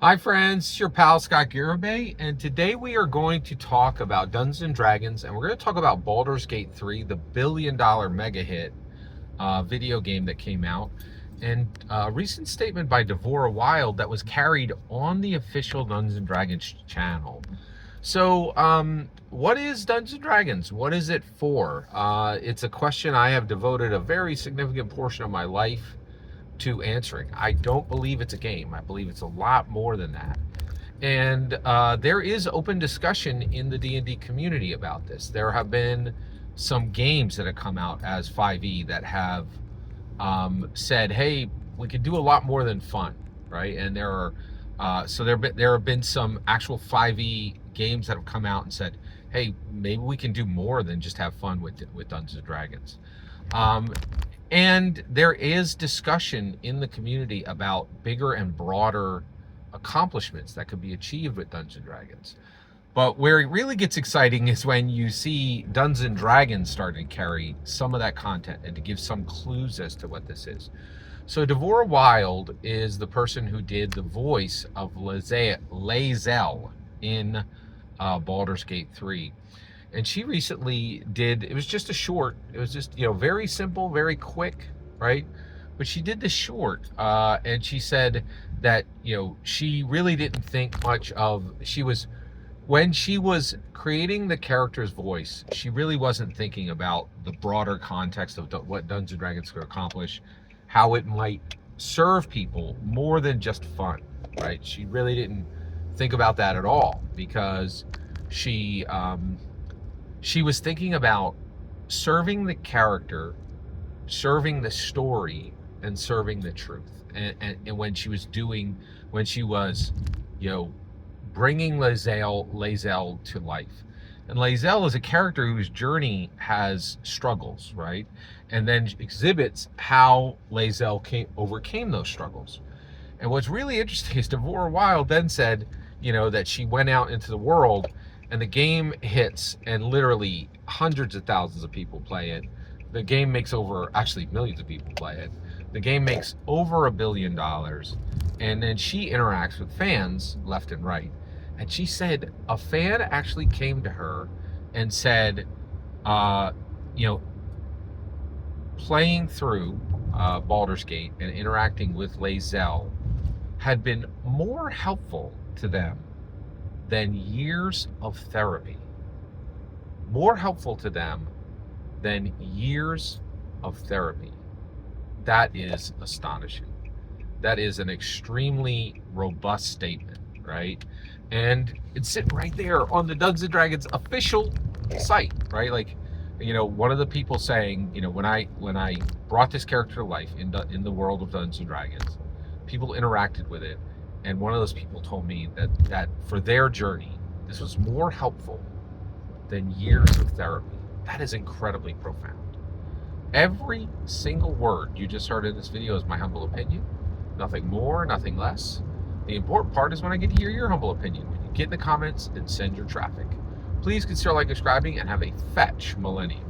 Hi friends, it's your pal Scott Garibay, and today we are going to talk about Dungeons and Dragons, and we're going to talk about Baldur's Gate 3, the billion-dollar mega hit video game that came out, and a recent statement by Devora Wild that was carried on the official Dungeons and Dragons channel. So, what is Dungeons and Dragons? What is it for? It's a question I have devoted a very significant portion of my life to answering. I don't believe it's a game. I believe it's a lot more than that. And there is open discussion in the D&D community about this. There have been some games that have come out as 5e that have said, "Hey, we could do a lot more than fun," right? And there have been some actual 5e games that have come out and said, "Hey, maybe we can do more than just have fun with Dungeons and Dragons." Um, and there is discussion in the community about bigger and broader accomplishments that could be achieved with Dungeons and Dragons. But where it really gets exciting is when you see Dungeons and Dragons starting to carry some of that content and to give some clues as to what this is. So Devora Wild is the person who did the voice of Lae'zel in Baldur's Gate 3. And she recently did, it was just a short, it was just, very simple, very quick, right? But she did this short, and she said that, she really didn't think much of, when she was creating the character's voice, she really wasn't thinking about the broader context of what Dungeons and Dragons could accomplish, how it might serve people more than just fun, right? She really didn't think about that at all, because she was thinking about serving the character, serving the story, and serving the truth. And when she was, bringing Lae'zel to life. And Lae'zel is a character whose journey has struggles, right? And then exhibits how Lae'zel overcame those struggles. And what's really interesting is Devora Wild then said, that she went out into the world and the game hits and literally hundreds of thousands of people play it. The game makes actually millions of people play it. The game makes over $1 billion. And then she interacts with fans left and right. And she said a fan actually came to her and said, playing through Baldur's Gate and interacting with Lae'zel had been more helpful to them than years of therapy. More helpful to them than years of therapy. That is astonishing. That is an extremely robust statement, right? And it's sitting right there on the Dungeons and Dragons official site, right? Like, one of the people saying, when I brought this character to life in the world of Dungeons and Dragons, people interacted with it, and one of those people told me that for their journey, this was more helpful than years of therapy. That is incredibly profound. Every single word you just heard in this video is my humble opinion. Nothing more, nothing less. The important part is when I get to hear your humble opinion. When you get in the comments and send your traffic. Please consider subscribing, and have a fetch millennium.